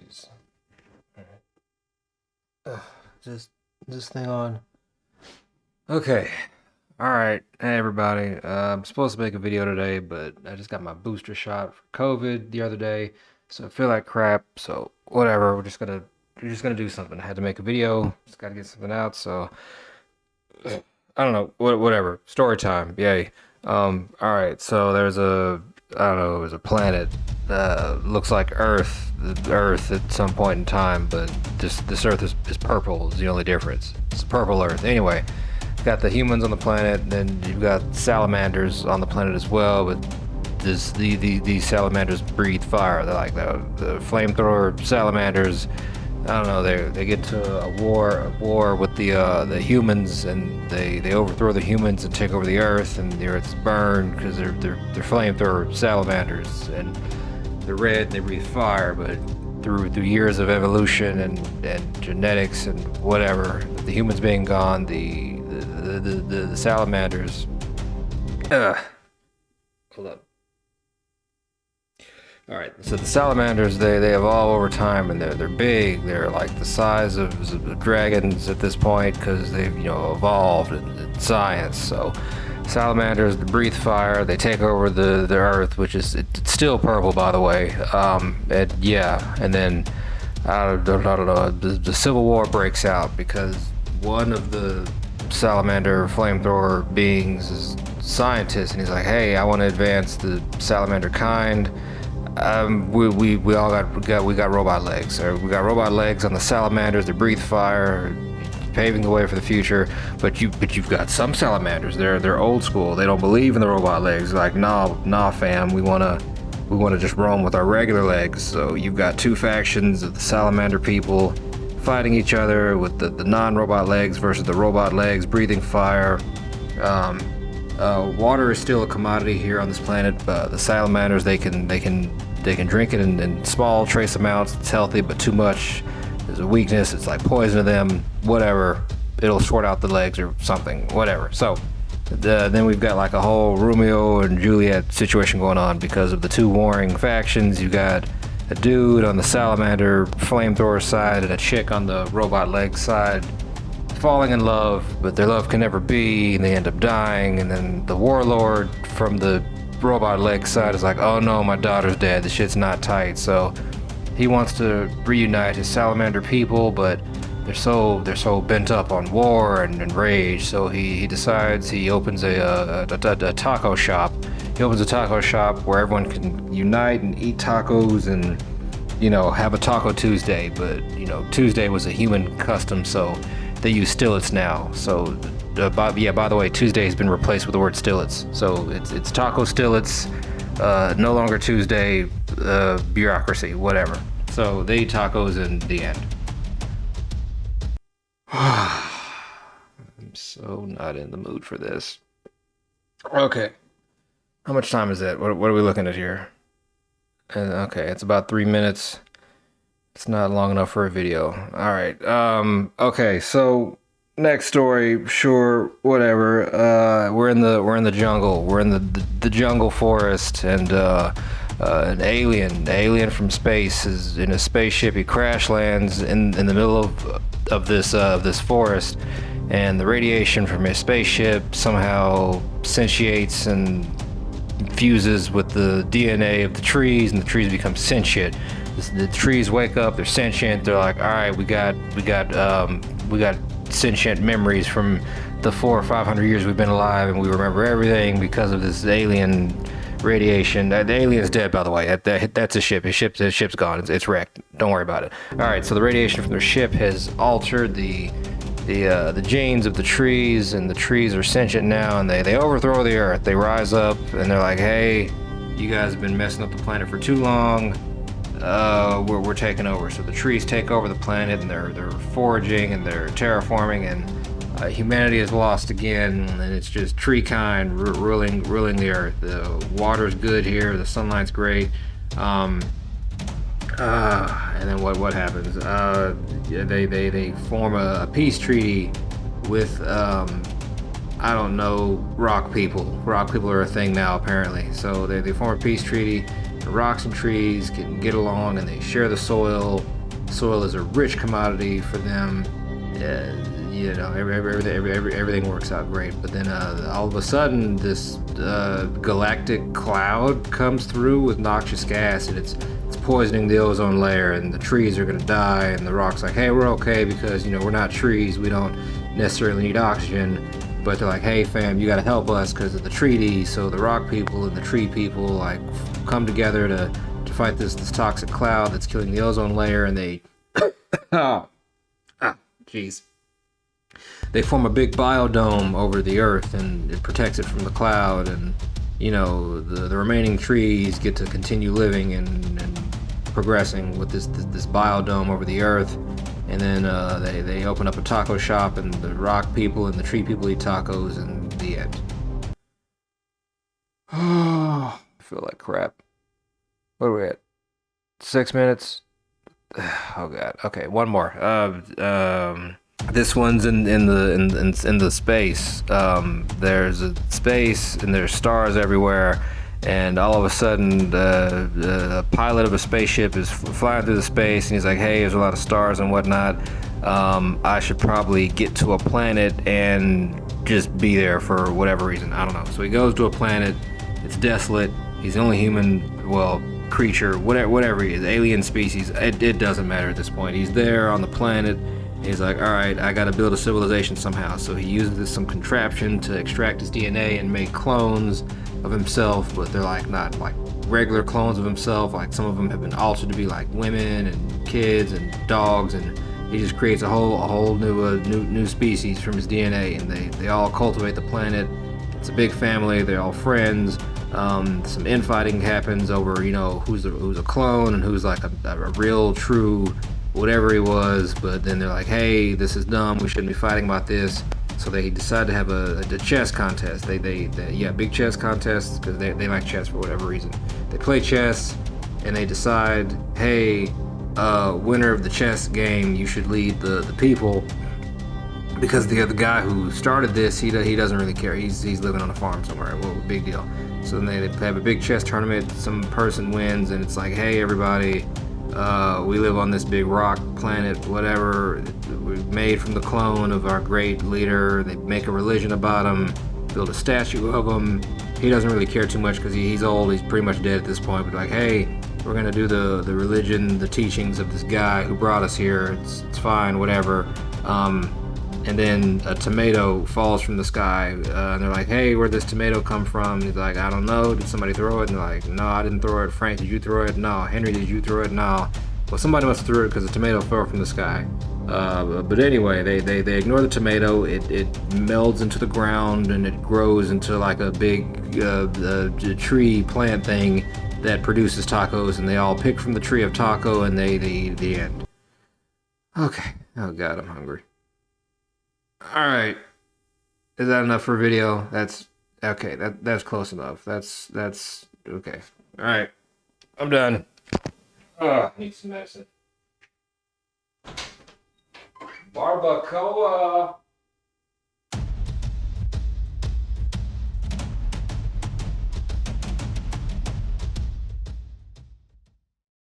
Jeez. Ugh, just this thing on. Okay. All right. Hey everybody. I'm supposed to make a video today, but I just got my booster shot for COVID the other day, so I feel like crap. So whatever. We're just gonna do something. I had to make a video. Just gotta get something out. So I don't know. Whatever. Story time. Yay. All right. So I don't know. There's a planet. Looks like Earth. The Earth at some point in time, but this Earth is purple. Is the only difference. It's purple Earth. Anyway, got the humans on the planet, and then you've got salamanders on the planet as well. But these salamanders breathe fire. They're like the flamethrower salamanders. I don't know. They get to a war with the humans, and they overthrow the humans and take over the Earth, and the Earth's burned because they're flamethrower salamanders, and they're red. And they breathe fire, but through years of evolution and genetics and whatever, the humans being gone, the salamanders. Hold up. All right, so the salamanders they evolve over time, and they're big. They're like the size of dragons at this point because they've evolved in science. So salamanders breathe fire. They take over the Earth, which is it's still purple, by the way. And then I don't know. The Civil War breaks out because one of the salamander flamethrower beings is a scientist, and he's like, "Hey, I want to advance the salamander kind." We all got robot legs. Or we got robot legs on the salamanders that breathe fire, paving the way for the future. But you've got some salamanders. They're old school. They don't believe in the robot legs. They're like, nah, fam. We wanna just roam with our regular legs. So you've got two factions of the salamander people fighting each other with the non-robot legs versus the robot legs breathing fire. Water is still a commodity here on this planet. The salamanders they can drink it in small trace amounts. It's healthy, but too much is a weakness. It's like poison to them. Whatever, it'll short out the legs or something. Whatever. So then we've got like a whole Romeo and Juliet situation going on because of the two warring factions. You got a dude on the salamander flamethrower side and a chick on the robot leg side, falling in love, but their love can never be, and they end up dying. And then the warlord from the robot leg side is like, "Oh no, my daughter's dead. The shit's not tight." So he wants to reunite his salamander people, but they're so bent up on war and rage. So he decides he opens a taco shop. He opens a taco shop where everyone can unite and eat tacos and have a Taco Tuesday. But Tuesday was a human custom, so they use stillets now. So by the way, Tuesday has been replaced with the word stillets. So it's taco stillets, no longer Tuesday, bureaucracy, whatever. So they eat tacos in the end. I'm so not in the mood for this. Okay. How much time is it? What are we looking at here? Okay, it's about 3 minutes. It's not long enough for a video. All right. Okay. So next story. Sure. Whatever. We're in the jungle. We're in the jungle forest, and an alien from space is in a spaceship. He crash lands in the middle of this forest, and the radiation from his spaceship somehow sentiates and fuses with the DNA of the trees, and the trees become sentient. The trees wake up, they're sentient. They're like, all right, we got sentient memories from the 400 or 500 years we've been alive, and we remember everything because of this alien radiation. The alien's dead, by the way. That's a ship. His ship's gone. It's wrecked. Don't worry about it. All right, so the radiation from their ship has altered the genes of the trees, and the trees are sentient now, and they overthrow the Earth. They rise up, and they're like, hey, you guys have been messing up the planet for too long. We're taking over. So the trees take over the planet, and they're foraging and they're terraforming, and humanity is lost again, and it's just tree kind ruling the Earth. The water's good here, the sunlight's great. And then what happens? They form a peace treaty with I don't know, rock people. Rock people are a thing now, apparently. So they form a peace treaty. The rocks and trees can get along, and they share the soil. Soil is a rich commodity for them. You know, everything works out great. But then all of a sudden, this galactic cloud comes through with noxious gas, and it's poisoning the ozone layer, and the trees are gonna die. And the rock's like, hey, we're okay because, you know, we're not trees. We don't necessarily need oxygen. But they're like, hey, fam, you gotta help us because of the treaty. So the rock people and the tree people like come together to fight this toxic cloud that's killing the ozone layer, and they jeez. They form a big biodome over the earth, and it protects it from the cloud, and you know the remaining trees get to continue living and progressing with this biodome over the earth. And then they open up a taco shop, and the rock people and the tree people eat tacos, and the end. Oh, I feel like crap. What are we at? 6 minutes? Oh god. Okay, one more. This one's in the space. There's a space and there's stars everywhere, and all of a sudden the pilot of a spaceship is flying through the space, and he's like, hey, there's a lot of stars and whatnot. I should probably get to a planet and just be there for whatever reason. I don't know. So he goes to a planet. It's desolate. He's the only human, well, creature, whatever he is, alien species. It doesn't matter at this point. He's there on the planet. He's like, all right, I gotta build a civilization somehow. So he uses some contraption to extract his DNA and make clones of himself, but they're like not like regular clones of himself. Like some of them have been altered to be like women and kids and dogs, and he just creates a whole new species from his DNA, and they all cultivate the planet. It's a big family. They're all friends. Some infighting happens over, you know, who's a clone and who's like a real true whatever he was. But then they're like, hey, this is dumb, we shouldn't be fighting about this. So they decide to have a chess contest. They big chess contests, because they like chess for whatever reason. They play chess, and they decide, hey, winner of the chess game, you should lead the people, because the other guy who started this, he doesn't really care. He's living on a farm somewhere. Well, big deal. So then they have a big chess tournament. Some person wins, and it's like, hey, everybody, we live on this big rock planet, whatever. We're made from the clone of our great leader. They make a religion about him, build a statue of him. He doesn't really care too much because he's old. He's pretty much dead at this point. But like, hey, we're gonna do the religion, the teachings of this guy who brought us here. It's fine, whatever. And then a tomato falls from the sky, and they're like, hey, where'd this tomato come from? And he's like, I don't know, did somebody throw it? And they're like, no, I didn't throw it. Frank, did you throw it? No. Henry, did you throw it? No. Well, somebody must have threw it because the tomato fell from the sky. But anyway, they ignore the tomato. It melds into the ground, and it grows into like a big tree plant thing that produces tacos, and they all pick from the tree of taco, and they eat the end. Okay. Oh god, I'm hungry. Alright. Is that enough for a video? That's okay, that's close enough. That's okay. Alright. I'm done. I need some medicine. Barbacoa.